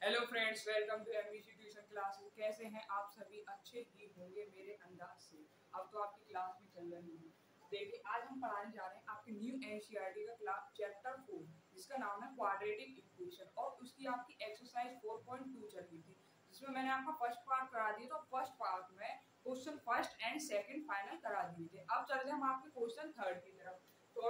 Hello friends, welcome to MBC tuition class. कैसे हैं आप सभी? अच्छे ही होंगे मेरे अंदाज से। अब तो आपकी क्लास भी चल रही है। देखिए, आज हम पढ़ाने जा रहे हैं आपके न्यू एनसीईआरटी का क्लास चैप्टर 4, जिसका नाम है क्वाड्रेटिक इक्वेशन, और उसकी आपकी एक्सरसाइज 4.2 चल रही थी, जिसमें मैंने आपका फर्स्ट पार्ट करा दिया। तो फर्स्ट पार्ट में question first and second final करा दिए थे। अब चलते हैं हम आपके क्वेश्चन थर्ड की तरफ। तो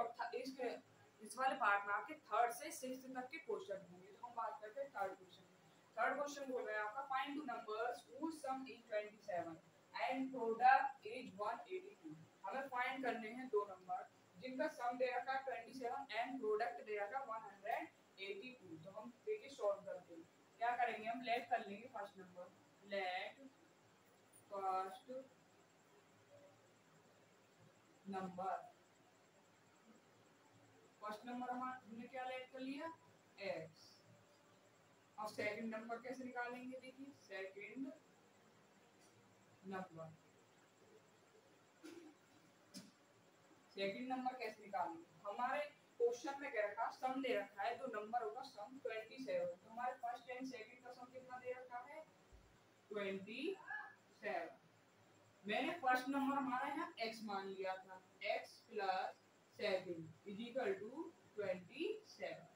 इस वाले पार्ट में आपके थर्ड से सिक्स्थ तक के क्वेश्चन होंगे। तो हम बात करते हैं थर्ड क्वेश्चन। थर्ड क्वेश्चन बोल रहे हैं आपका, find two numbers whose sum is 27 and product is 182। हमें फाइंड करने हैं दो नंबर जिनका सम दे रखा है 27 एंड प्रोडक्ट दे रखा है 182। तो हम देखिए सॉल्व करते हैं। क्या करेंगे, हम लेट कर लेंगे first number. Let first number, first number हमने क्या लेट कर लिया, x। अब सेकंड नंबर कैसे निकालेंगे, देखिए सेकंड नंबर, सेकंड नंबर कैसे निकालेंगे। हमारे क्वेश्चन में क्या रखा, सम दे रखा है, तो नंबर होगा सम 27। तो हमारे फर्स्ट एंड सेकंड का सम कितना दे रखा है, 27। मैंने फर्स्ट नंबर हमारा यहाँ x मान लिया था, x plus second is equal to 27।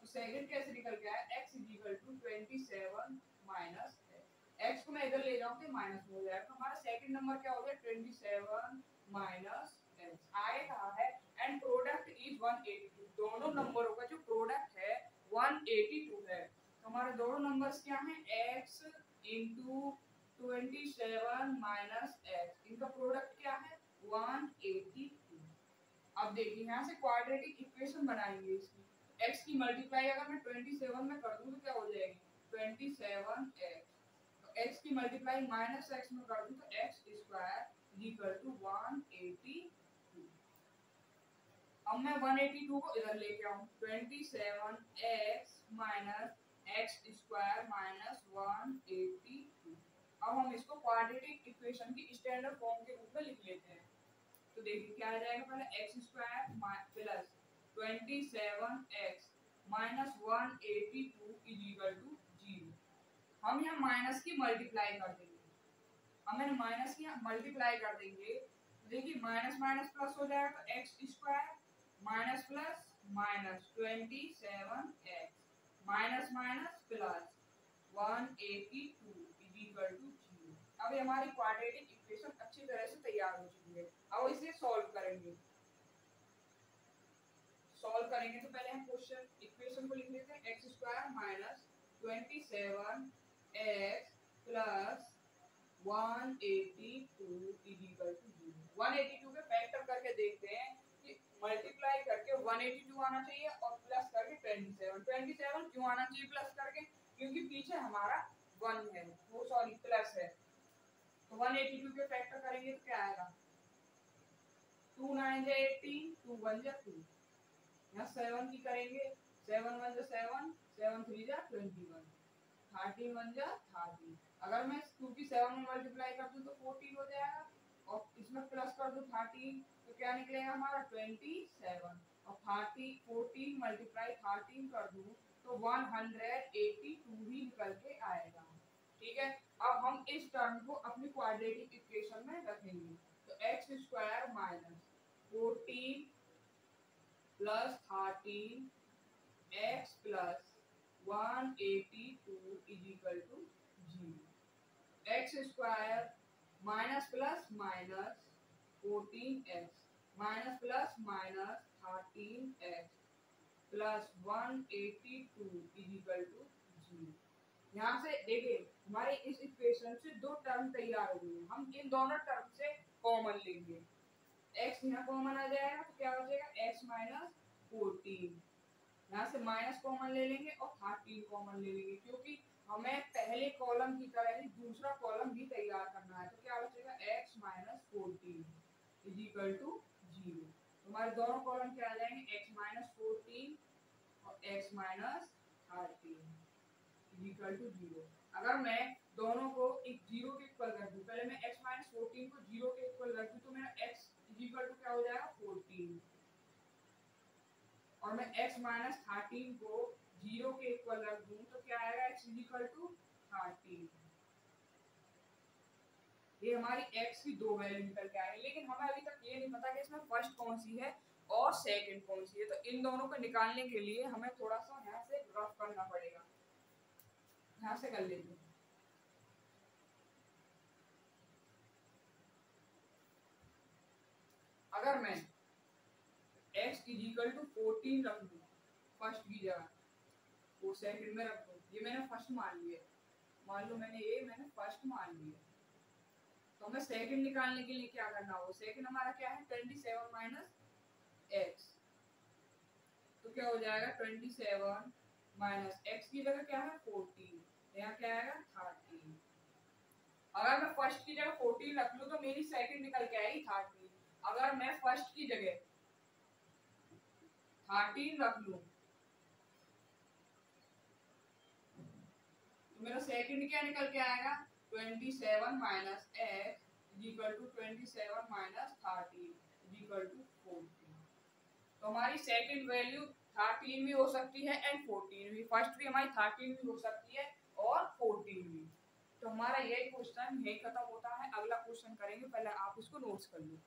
तो सेकंड कैसे निकल के आया, x इज इक्वल टू 27 माइनस x को मैं इधर ले जाऊं तो माइनस हो जाएगा। तो हमारा सेकंड नंबर क्या हो गया, 27 माइनस x आए कहा है, एंड प्रोडक्ट इज 182। दोनों नंबरों का जो प्रोडक्ट है 182 है। तो हमारे दोनों नंबर्स क्या हैं, x इंटू 27 माइनस x, इनका प्रोडक्ट क्या है 182। अब देखिए यहाँ से क्वाड्रेटिक इक्वेशन बनाएंगे इसकी। x की मल्टीप्लाई अगर मैं 27 में कर दूं तो क्या हो जाएगी, 27x। तो x की मल्टीप्लाई माइनस x में कर दूं तो x स्क्वायर इक्वल टू 182। अब मैं 182 को इधर लेके आऊं, 27x minus x square minus 182। अब हम इसको क्वाड्रेटिक इक्वेशन की स्टैंडर्ड फॉर्म के रूप में लिख लेते हैं। तो देखिए क्या आ जाएगा, पहले x square plus 27x minus 182 is equal to 0। हम यहाँ माइनस की मल्टीप्लाई कर देंगे। हम मैंने माइनस की मल्टीप्लाई कर देंगे, तो देखिए माइनस माइनस प्लस हो जाएगा, तो x square minus plus minus 27x minus minus plus 182 is equal to 0। अब ये हमारी क्वाड्रेटिक इक्वेशन अच्छी तरह से तैयार हो चुकी है। अब इसे सॉल्व करेंगे। सॉल्व करेंगे तो पहले हम क्वेश्चन इक्वेशन को लिख लेते हैं, x square minus 27x plus 182 is equal to 0। 182 के फैक्टर करके देखते हैं कि मल्टीप्लाई करके 182 आना चाहिए और प्लस करके 27 क्यों आना चाहिए प्लस करके, क्योंकि पीछे हमारा 1 है, वो सॉरी प्लस है। तो 182 के फैक्टर करेंगे तो क्या आएगा, 2 9 जा 18, 2 1 जा 2। यहाँ 7 की करेंगे, 7 1 जा 7, 7 3 जा 21, 13 1 जा 13। अगर मैं 2 की 7 में मल्टीप्लाई कर दूं तो 14 हो जाएगा, और इसमें प्लस कर दूं 13 तो क्या निकलेगा हमारा 27। और 30 14 मल्टीप्लाई 13 कर दूं तो 182 ही निकल के आएगा। ठीक है, अब हम इस टर्म को अपनी क्वाड्रेटिक इक्वेशन में रखेंगे। तो x square minus 14 plus 13 x plus 182 is equal to 0। X square minus plus minus 14x minus plus minus 13x plus 182 is equal to 0। यहाँ से देखिए हमारे इस इक्वेशन से दो टर्म तैयार हो गई। हम इन दोनों टर्म से कॉमन लेंगे, x यहाँ कॉमन आ जाएगा तो क्या हो जाएगा x माइनस 14। यहाँ से माइनस कॉमन ले लेंगे और 13 कॉमन ले लेंगे, क्योंकि हमें पहले कॉलम की तरह ही दूसरा कॉलम भी तैयार करना है। तो क्या बचेगा, x minus 14 is equal to 0। हमारे दोनों कॉलम क्या आ जाएंगे, x माइनस 14 और x minus 13 is equal to 0। अगर मैं दोनों को एक 0 के इक्वल कर दूं, पहले मैं x माइनस 14 को 0 के इक्वल कर दूं तो मेरा x इज इक्वल टू क्या हो जाएगा 14, और मैं x माइनस 13 को 0 के इक्वल रख दूं तो क्या आएगा, x इज इक्वल टू 30। ये हमारी x की दो वैल्यू निकल के आएगी, लेकिन हमें अभी तक ये नहीं पता कि इसमें फर्स्ट कौन सी है और सेकंड कौन सी है। तो इन दोनों को निकालने के लिए हमें थोड़ा सा यहाँ से रफ करना पड़ेगा। यहाँ से कर लेते हैं। अगर मैं x इज इक्वल टू 14 रख दूं फर्स्ट की जगह, वो सेकंड में रख दूं, ये मैंने फर्स्ट मान लिया, मान लो मैंने फर्स्ट मान लिया, तो हमें सेकंड निकालने के लिए क्या करना होगा। सेकंड हमारा क्या है, 27 माइनस एक्स, तो क्या हो जाएगा 27 माइनस एक्स की जगह क्या है 14, यहाँ क्या आएगा 13। अगर मैं फर्स्ट की जगह 14 रख लूं तो मेरी सेकंड निकल के आएगी 13। अगर मैं फर्स्ट की जगह 13 रख लूं तो मेरा सेकंड क्या निकल के आएगा 27 minus x equal to 27 minus 13 equal to 14। तो हमारी सेकंड वैल्यू 13 भी हो सकती है एंड 14 भी। फर्स्ट भी हमारी 13 भी हो सकती है और 14 भी। तो हमारा यही क्वेश्चन यही खत्म होता है। अगला क्वेश्चन करेंगे, पहले आप इसको नोट्स कर लो।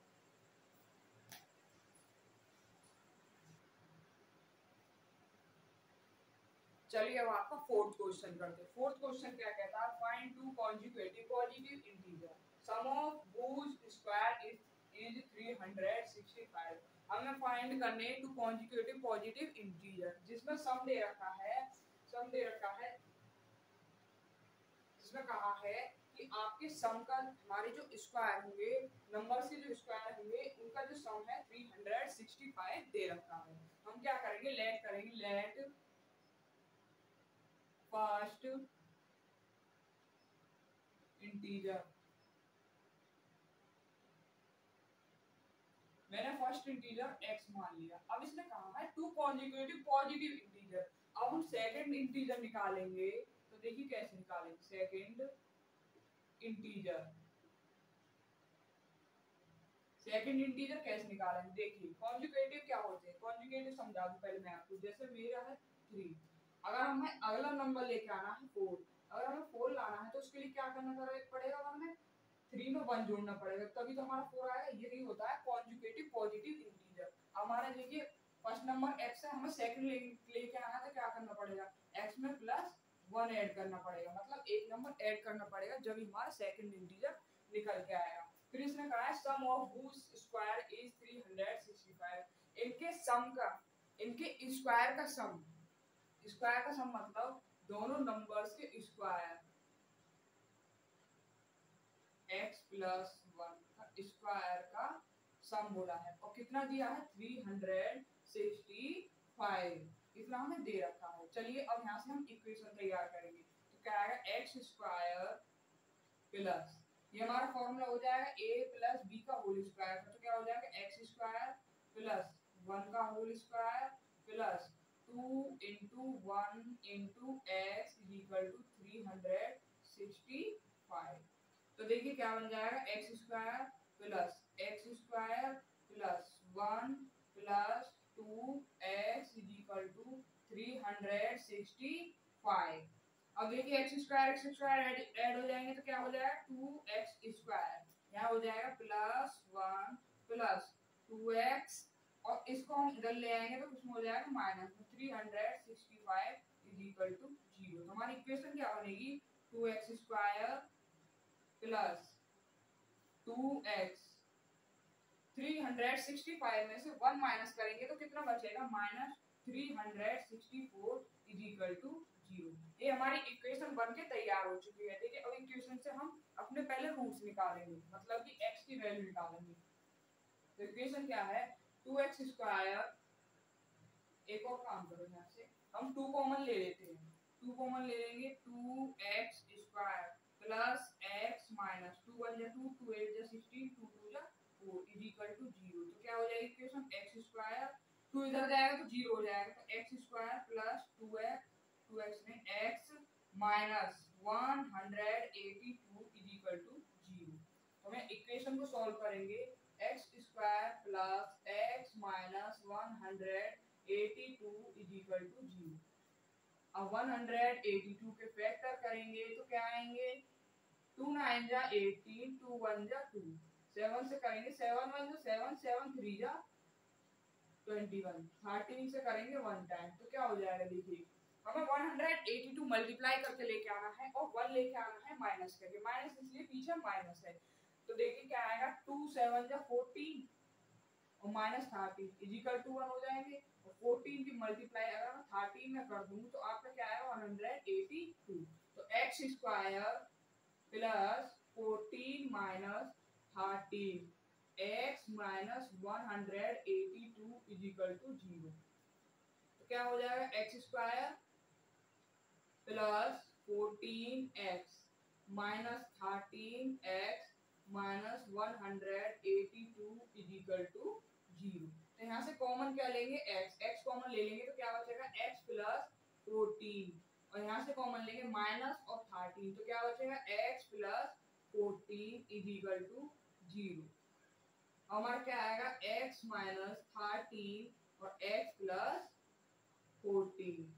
चलिए अब आपका फोर्थ क्वेश्चन करते हैं। फोर्थ क्वेश्चन क्या कहता है, find two conjugative positive integer sum of whose square is 365। हमें फाइंड करने टू कॉन्जुगेटिव पॉजिटिव इंटीजर जिसमें सम दे रखा है, सम दे रखा है, जिसमें कहा है कि आपके सम का हमारे जो स्क्वायर होंगे, नंबर से जो स्क्वायर होंगे उनका जो सम है 365 दे रखा है। हम क्या करेंगे, लेट करेंगे, लेट फर्स्ट इंटीजर, मैंने फर्स्ट इंटीजर x मान लिया। अब इसने कहा है टू कॉन्जुगेटिव पॉजिटिव इंटीजर। अब हम सेकंड इंटीजर निकालेंगे, तो देखिए कैसे निकालेंगे सेकंड इंटीजर। सेकंड इंटीजर कैसे निकालेंगे, देखिए कॉन्जुगेटिव क्या होते हैं, कॉन्जुगेटिव समझा दूं पहले मैं आपको। जैसे मेरा है 3, अगर हमें अगला नंबर लेके आना है 4, अगर हमें 4 लाना है तो उसके लिए क्या करना पड़ेगा, हमें 3 में 1 जोड़ना पड़ेगा, तभी तो हमारा 4 आएगा। यही होता है कॉन्जुगेटिव पॉजिटिव इंटीजर। हमारा देखिए फर्स्ट नंबर x है, हमें सेकंड लेके आना है तो क्या करना पड़ेगा, x में प्लस 1 ऐड करना पड़ेगा, मतलब एक नंबर ऐड करना पड़ेगा, जब हमारा सेकंड इंटीजर निकल के आएगा। फिर इसने कहा है सम ऑफ व्होज स्क्वायर इज 365। इनके सम का, इनके स्क्वायर का सम, स्क्वायर का सम मतलब दोनों नंबर्स के स्क्वायर, x प्लस 1 का स्क्वायर का सम बोला है। और कितना दिया है 365, इतना हमें दे रखा है। चलिए अब यहाँ से हम इक्वेशन तैयार करेंगे। तो क्या आएगा एक्स स्क्वायर प्लस, ये हमारा फॉर्मूला हो जाएगा a प्लस बी का होल स्क्वायर। तो क्या हो जाएगा एक्स स्क्वायर प्लस 1 का whole square plus 2 into 1 into x is equal to 365। तो देखिए क्या बन जाएगा x square plus 1 plus 2x is equal to 365। अब देखिए एक्स स्क्वायर ऐड हो जाएंगे तो क्या हो जाएगा 2x स्क्वायर, यहाँ हो जाएगा प्लस 1 प्लस 2x, और इसको हम इधर ले आएंगे तो उसमें हो जाएगा माइनस 365 इज इक्वल टू 0। तो हमारी इक्वेशन क्या बनेगी 2x स्क्वायर प्लस 2x, 365 में से 1 माइनस करेंगे तो कितना बचेगा माइनस 364 इज इक्वल टू 0। ये हमारी इक्वेशन बन के तैयार हो चुकी है। देखिए अब इक्वेशन से हम अपने पहले रूट्स निकालेंगे, मतलब कि x की वैल्यू निकालेंगे। तो इक्वेशन क्या है 2x स्क्वायर, एक और काम करो यहाँ से हम 2 कॉमन ले लेते हैं, 2 कॉमन ले लेंगे 2x square plus x minus 2 1 जा 2 2 8 जा 16 2 2 जा 4 इज इक्वल टू 0। तो क्या हो जाएगी इक्वेशन x स्क्वायर, 2 इधर जाएगा तो 0 हो जाएगा, तो x स्क्वायर प्लस 2x में x minus 182 is equal to 0। तो हम इक्वेशन को सॉल्व करेंगे x square plus x minus 182 is equal to 0। अब 182 के फैक्टर करेंगे तो क्या आएंगे, 2 9 जा 18, 2 1 जा 2, 7 से करेंगे 7 1 जा 7, 7 3 जा 21, 13 से करेंगे 1 टाइम तो क्या हो जाएगा, देखिए हमें 182 मल्टीप्लाई करके लेके आना है और 1 लेके आना है माइनस करके, माइनस इसलिए पीछे माइनस है तो देखिए क्या आएगा, 2 7 जा 14 और माइनस 13 इजिकल टू 1 हो जाएंगे और 14 की मल्टीप्लाई अगर मैं 13 में कर दूं तो आपका क्या आएगा 182, तो x square plus 14 minus 13 x minus 182 is equal to 0, तो क्या हो जाएगा x square plus 14x minus 13x minus 182 is equal to 0, तो यहाँ से कॉमन क्या लेंगे x कॉमन ले लेंगे तो क्या बचेगा x प्लस 14 और यहाँ से कॉमन लेंगे माइनस और 13 तो क्या बचेगा x प्लस 14 इजिकल टू 0, हमारा क्या आएगा x माइनस 13 और x प्लस 14,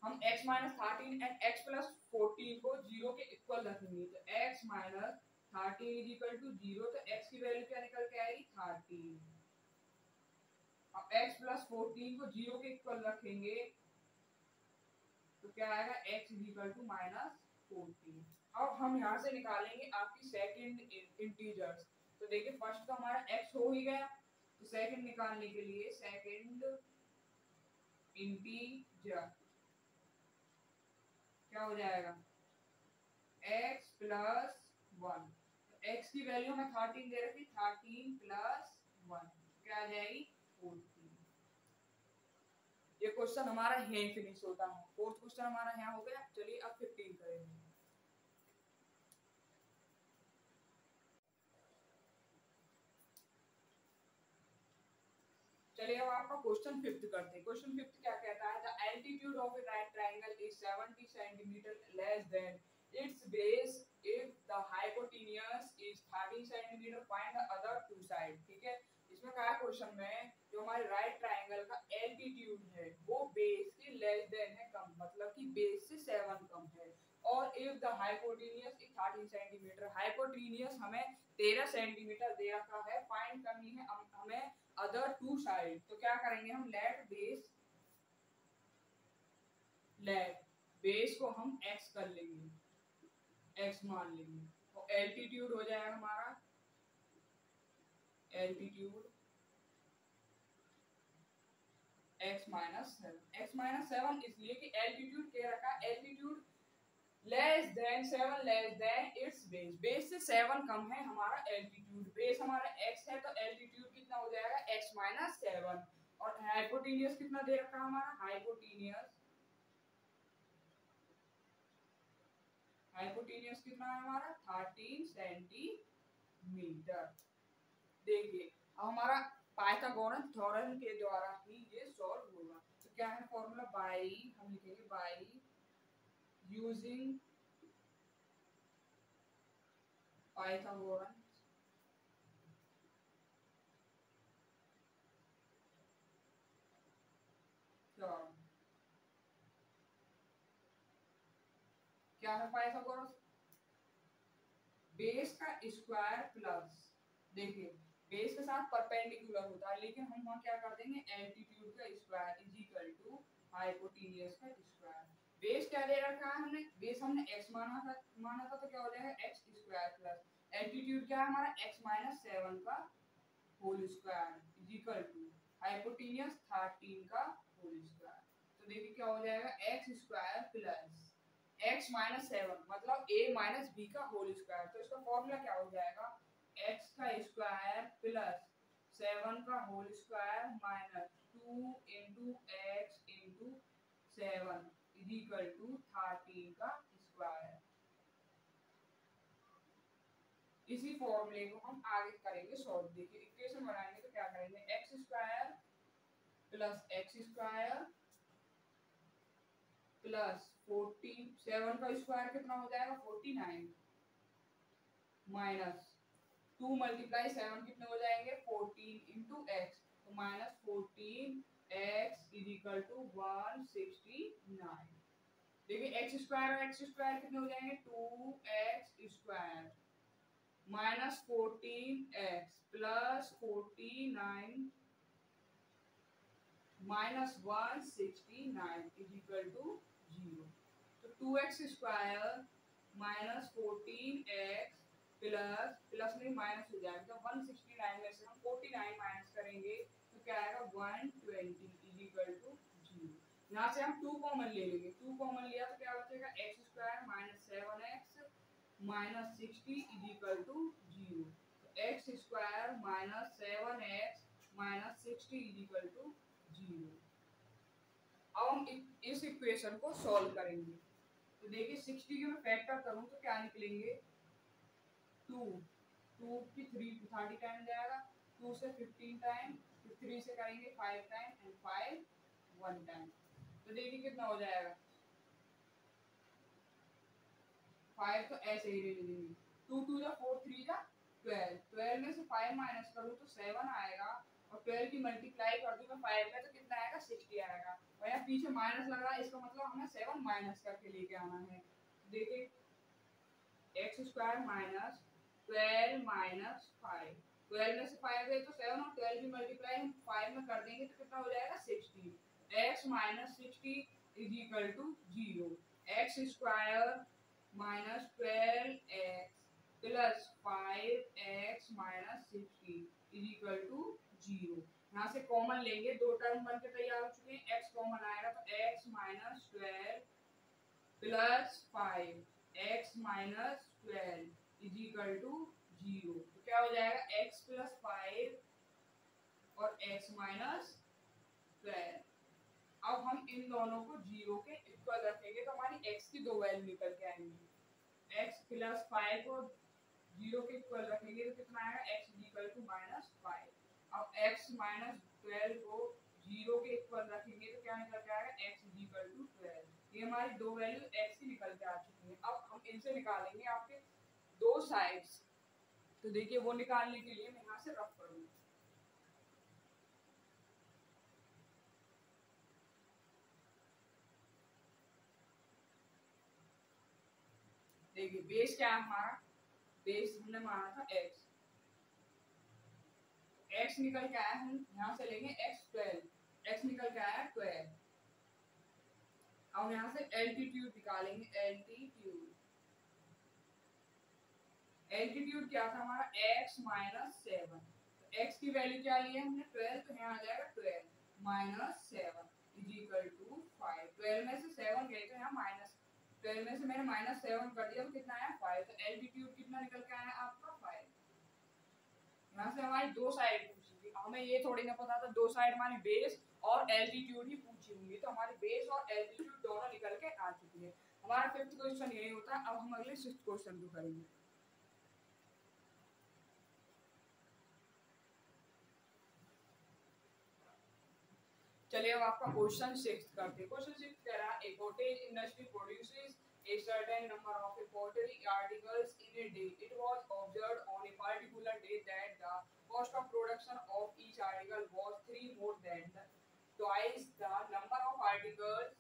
हम x minus 13 and x plus 14 को 0 के इक्वल रखेंगे तो x minus 13 is equal to 0, तो x की वैल्यू क्या निकल के आएगी 13, अब x प्लस 14 को 0 के इक्वल रखेंगे तो क्या आएगा x is equal to minus 14, अब हम यहाँ से निकालेंगे आपकी सेकंड इंटीजर्स, तो देखिए फर्स्ट तो हमारा x हो ही गया तो सेकंड निकालने के लिए सेकंड इंटीजर क्या हो जाएगा x प्लस 1, x की वैल्यू में 13 दे रखी, 13 प्लस 1 क्या आ जाएगी 14, ये क्वेश्चन हमारा यहीं फिनिश होता है, फोर्थ क्वेश्चन हमारा यहाँ हो गया, चलिए अब 15 करेंगे। चलिए अब आपका क्वेश्चन फिफ्थ करते हैं, क्वेश्चन फिफ्थ क्या कहता है, the altitude of a right triangle is 70 centimetre less than its base if the hypotenuse is 30 centimetre, find the other two side, ठीक है, इसमें कहा क्वेश्चन में जो हमारे राइट ट्रायंगल का एल्टीट्यूड है वो बेस के लेस देन है, कम मतलब कि बेस से 7 कम है, और if the hypotenuse is 30 centimetre, hypotenuse हमें 13 सेंटीमीटर दे रखा है, फाइंड करनी है हमें अदर टू साइड, तो क्या करेंगे हम लेट बेस को हम x कर लेंगे, x मान लेंगे तो एल्टीट्यूड हो जाएगा हमारा एल्टीट्यूड x माइनस 7 इसलिए कि एल्टीट्यूड क्या रखा, altitude less than 7 less than its base, base से 7 कम है हमारा एल्टीट्यूड, बेस हमारा x है तो एल्टीट्यूड कितना हो जाएगा x माइनस 7, और हाइपोटेन्यूज कितना दे रखा हमारा, हाइपोटेन्यूज कितना है हमारा 13 सेंटीमीटर, देखिए अब हमारा पाइथागोरस थ्योरम के द्वारा ही ये सॉल्व होगा, तो क्या है फॉर्मूला, बाय हम लिखेंगे बाय यूजिंग पाइथागोरस थ्योरम, क्या है पाइथागोरस, बेस का स्क्वायर प्लस, देखिए बेस के साथ परपेंडिकुलर होता है लेकिन हम वहां क्या कर देंगे एल्टीट्यूड का square is equal to hypotenuse का स्क्वायर, बेस क्या दे रखा है हमने, बेस हमने x माना था तो क्या हो जाएगा x स्क्वायर प्लस एल्टीट्यूड क्या है हमारा x माइनस 7 का whole square is equal to hypotenuse 13 का होल स्क्वायर, तो देखिए क्या हो जाएगा x square plus x minus 7 मतलब a माइनस b का होल स्क्वायर, तो इसका फॉर्मूला क्या हो जाएगा x का स्क्वायर प्लस 7 का whole square minus 2 into x into 7 is equal to 13 का स्क्वायर, इसी फॉर्मूले को हम आगे करेंगे सॉल्व, देखिए इक्वेशन बनाएंगे तो क्या करेंगे x square plus x square plus 14 7 का स्क्वायर कितना हो जाएगा 49 माइनस 2 मल्टीप्लाई 7 कितने हो जाएंगे 14 इंटू एक्स, तो minus 14 x is equal to 169। देखिए एक्स स्क्वायर और एक्स स्क्वायर कितने हो जाएंगे, 2x² minus 14x plus 49 minus 169 is equal to 0। तो 2x² माइनस 14x प्लस नहीं माइनस हो जाएगा, तो 169 में से हम 49 माइनस करेंगे तो क्या आएगा 120 इज इक्वल टू 0। यहाँ से हम 2 कॉमन ले लेंगे, 2 कॉमन लिया तो क्या बचेगा x² minus 7x minus 60 is equal to 0। x² minus 7x minus 60 is equal to 0। अब हम इस इक्वेशन को सॉल्व करेंगे। तो देखिए 60 की मैं फैक्टर करूं तो क्या निकलेंगे, 2 2 की 30 टाइम जाएगा, 2 से 15 टाइम, 3 से करेंगे 5 टाइम एंड 5 1 टाइम। तो देखिए कितना हो जाएगा, 5 तो ऐसे ही ले लेंगे, 2 2 जा 4 3 जा 12, 12 में से 5 माइनस करूं तो 7 आएगा, और 12 की मल्टीप्लाई कर दूं मैं 5 में तो कितना आएगा 60 आएगा। और यहाँ पीछे माइनस लग रहा है, इसका मतलब हमें 7 माइनस करके लेके आना है। देखिए x² माइनस 12 माइनस 5, 12 में से 5 गए तो 7 और 12 की मल्टीप्लाई हम 5 में कर देंगे तो कितना हो जाएगा 60। x minus 60 is equal to 0। x² minus 12x plus 5x minus 60 is equal to 0। यहाँ से कॉमन लेंगे, दो टर्म बन के तैयार हो चुके हैं, x कॉमन आएगा तो x minus 12 plus 5x minus 12 is equal to 0। तो क्या हो जाएगा x प्लस 5 और x माइनस 12। अब हम इन दोनों को 0 के इक्वल रखेंगे तो हमारी x की दो वैल्यू निकल के आएंगी। x प्लस 5 को 0 के इक्वल रखेंगे तो कितना आएगा x is equal to minus 5। अब x माइनस 12 को 0 के इक्वल रखेंगे तो क्या निकल के आएगा x इज इक्वल टू 12। ये हमारी दो वैल्यू x की निकल के आ चुकी है। अब हम इनसे निकालेंगे आपके दो साइड्स। तो देखिए वो निकालने के लिए मैं यहाँ से रफ करूंगा। देखिए बेस क्या है हमारा, बेस हमने माना था x, x निकल के आया, हम यहाँ से लेंगे x12, x निकल के आया 12। अब यहाँ से एल्टीट्यूड निकालेंगे, एल्टीट्यूड एल्टीट्यूड क्या था हमारा x माइनस 7। तो x की वैल्यू क्या ली है हमने 12, तो यहाँ आ जाएगा 12 माइनस 7 इज इक्वल टू 5। 12 में से 7 गए तो यहाँ माइनस, 12 में से मैंने माइनस 7 कर दिया तो कितना आया 5। तो एल्टीट्यूड कितना निकल के आया आपका 5। यहाँ से हमारी दो साइड पूछी थी, हमें ये थोड़ी ना पता था दो साइड हमारी बेस और एल्टीट्यूड ही पूछी होंगी, तो हमारी बेस और एल्टीट्यूड दोनों निकल के आ चुकी है। हमारा 5th क्वेश्चन यही होता है। अब हम अगले 6th क्वेश्चन को करेंगे। चलिए अब आपका क्वेश्चन 6th करते हैं। क्वेश्चन 6 कह रहा है a cottage industry produces a certain number of pottery articles in a day. It was observed on a particular day that the cost of production of each article was 3 more than twice the number of articles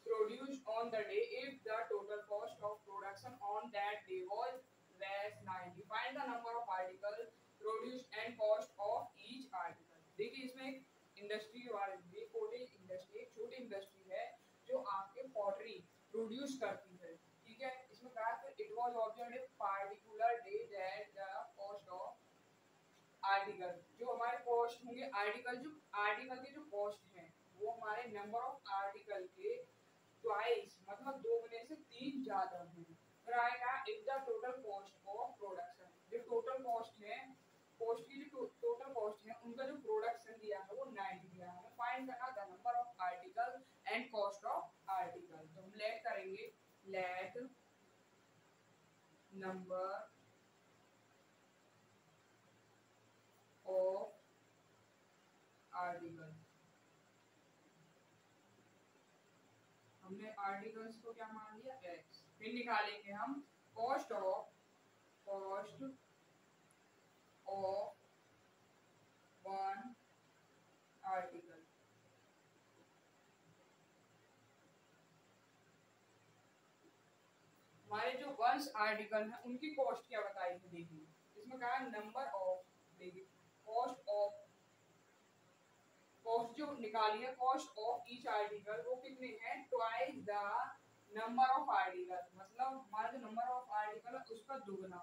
produced on the day if the total cost of production on that day was less 90. Find the number of articles produced and cost of each article. देखिए इसमें एक industry के बारे में, cottage industry एक छोटी industry है जो आपके पॉटरी प्रोड्यूस करती है, ठीक है। इसमें कहा है it was observed a particular day that the cost of article, जो हमारे कॉस्ट होंगे आर्टिकल, जो आर्टिकल के जो कॉस्ट हैं वो हमारे नंबर ऑफ आर्टिकल के ट्वाइस मतलब 2 गुने से 3 ज्यादा है। फिर आएगा if the total cost of production, जो टोटल कॉस्ट है, कॉस्ट की जो टोटल कॉस्ट है उनका जो प्रोडक्शन दिया है वो 90 दिया है। हमें फाइंड करना the number of article and cost of article. तो हम लेट करेंगे, लेट नंबर ऑफ आर्टिकल, हमने आर्टिकल्स को क्या मान लिया x। फिर निकालेंगे हम cost of one once article है उनकी कॉस्ट क्या बताई थी देखिए, इसमें कहा नंबर ऑफ, देखिए कॉस्ट जो निकाली है कॉस्ट ऑफ ईच आर्टिकल वो कितने हैं, twice the number of article, मतलब हमारा जो नंबर ऑफ आर्टिकल है उसका दुगना,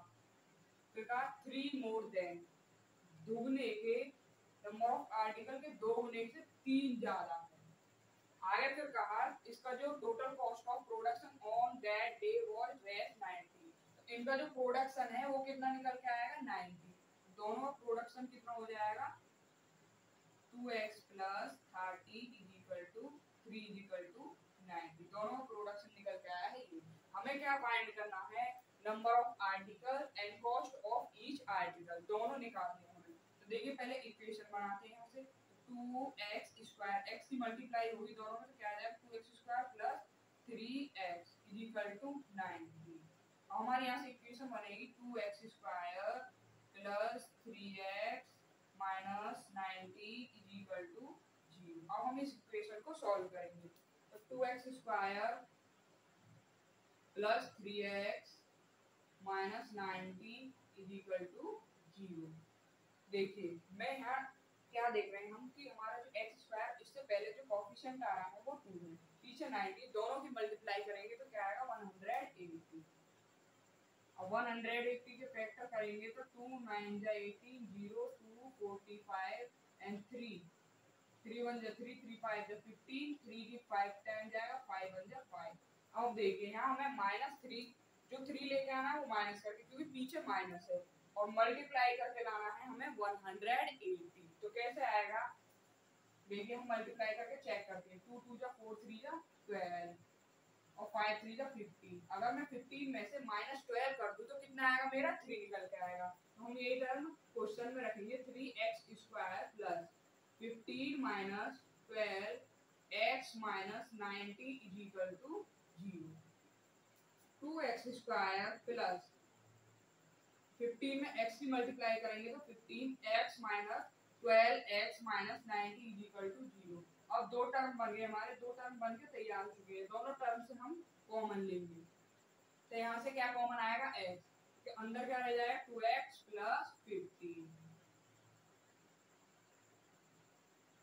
फिर कहा 3 मोर देन, दुगने के नंबर ऑफ आर्टिकल के 2 गुने से 3 ज्यादा है। आगे फिर कहा इसका जो total cost of production on that day was 90, तो इनका जो प्रोडक्शन है वो कितना निकल के आएगा 90, दोनों का प्रोडक्शन कितना हो जाएगा 2x plus 30 is equal to 3 is equal to 90, दोनों प्रोडक्शन निकल के आया है ये। हमें क्या फाइंड करना है, number of article and cost of each article, दोनों निकालने हैं हमें। तो देखिए पहले इक्वेशन बनाते हैं यहाँ से, 2x स्क्वायर, x की मल्टीप्लाई होगी दोनों में तो क्या आ जाएगा 2x square plus 3x is equal to 90। हमारे यहाँ से इक्वेशन बनेगी 2x square plus 3x minus 90 is equal to 0। अब हम इस इक्वेशन को सॉल्व करेंगे, तो 2x square plus 3x minus 90 is equal to 0। देखिए मैं यहाँ क्या देख रहे हैं हम कि हमारा जो x स्क्वायर इससे पहले जो कोएफिशिएंट आ रहा है वो 2 है, पीछे 90, दोनों की मल्टीप्लाई करेंगे तो क्या आएगा 180। अब 180 के फैक्टर करेंगे तो 2 9 जा 18, 0 2 45 एंड 3 3 1 जा 3 3 5 जा 15, 3 की 5 10 जाएगा, 5 1 जा 5। अब देखिए यहाँ हमें -3 जो 3 लेके आना है वो माइनस करके, क्योंकि पीछे माइनस है, और मल्टीप्लाई करके लाना है हमें 180। तो कैसे आएगा देखिए, हम मल्टीप्लाई करके चेक करते हैं, 2 2 जा 4 3 जा 12 और 5 3 जा 15। अगर मैं 15 में से -12 कर दूं तो कितना आएगा मेरा 3 निकल के आएगा। तो हम ये टर्म क्वेश्चन में रखेंगे 3x square plus 15 minus 12 x minus 90 is equal to 0। 2x square plus 15 में x की मल्टीप्लाई करेंगे तो 15x minus 12x minus 90 is equal to 0। अब दो टर्म बन गए हमारे, दो टर्म बन के तैयार हो चुके हैं, दोनों टर्म से हम कॉमन लेंगे, तो यहाँ से क्या कॉमन आएगा x के अंदर क्या रह जाएगा 2x प्लस 15,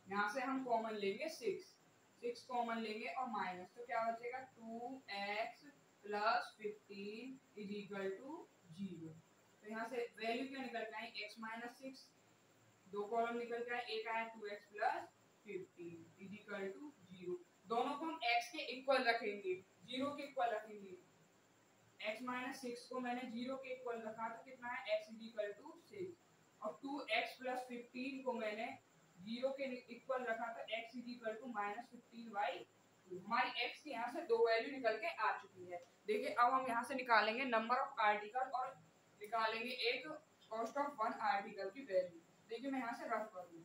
यहाँ से हम कॉमन लेंगे 6 कॉमन लेंगे और माइनस, तो क्या बचेगा 2x plus 15 is equal to 0। तो यहाँ से वैल्यू क्या निकल के आई x माइनस 6, दो कॉलम निकल के आए, एक आया 2x plus 15 is equal to 0। दोनों को हम x के इक्वल रखेंगे, 0 के इक्वल रखेंगे, x माइनस 6 को मैंने 0 के इक्वल रखा तो कितना है x इज इक्वल टू 6, और 2x प्लस 15 को मैंने 0 के इक्वल रखा तो x इज इक्वल टू -15/2। हमारी x की यहाँ से दो वैल्यू निकल के आ चुकी है। देखिए अब हम यहाँ से निकालेंगे नंबर ऑफ आर्टिकल और निकालेंगे एक कॉस्ट ऑफ वन आर्टिकल की वैल्यू। देखिए मैं यहाँ से रफ कर दूं,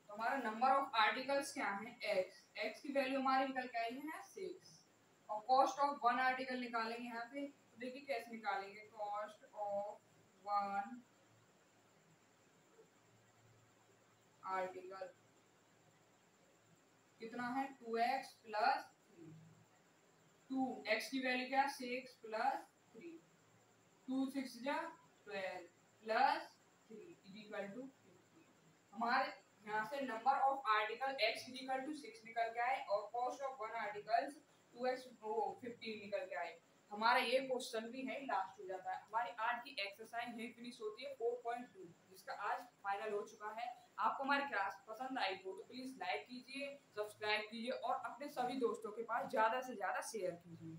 तो हमारा नंबर ऑफ आर्टिकल्स क्या है x की वैल्यू हमारी निकल के आई है 6, और कॉस्ट ऑफ वन आर्टिकल निकालेंगे यहाँ पे। तो देखिए कैसे निकालेंगे, कॉस्ट ऑफ वन आर्टिकल कितना है 2x प्लस 3, 2x की वैल्यू क्या 6 प्लस 3, 2 6 जा 12 प्लस 3 इज इक्वल टू 15। हमारे यहाँ से number of article x is equal to 6 निकल के आए और cost of one articles 2x 15 निकल के आए। हमारा ये क्वेश्चन भी है लास्ट हो जाता है। हमारी आज की एक्सरसाइज यही फिनिश होती है 4.2, जिसका आज फाइनल हो चुका है। आपको हमारी क्लास पसंद आई हो तो प्लीज लाइक कीजिए, सब्सक्राइब कीजिए और अपने सभी दोस्तों के पास ज्यादा से ज्यादा शेयर कीजिए।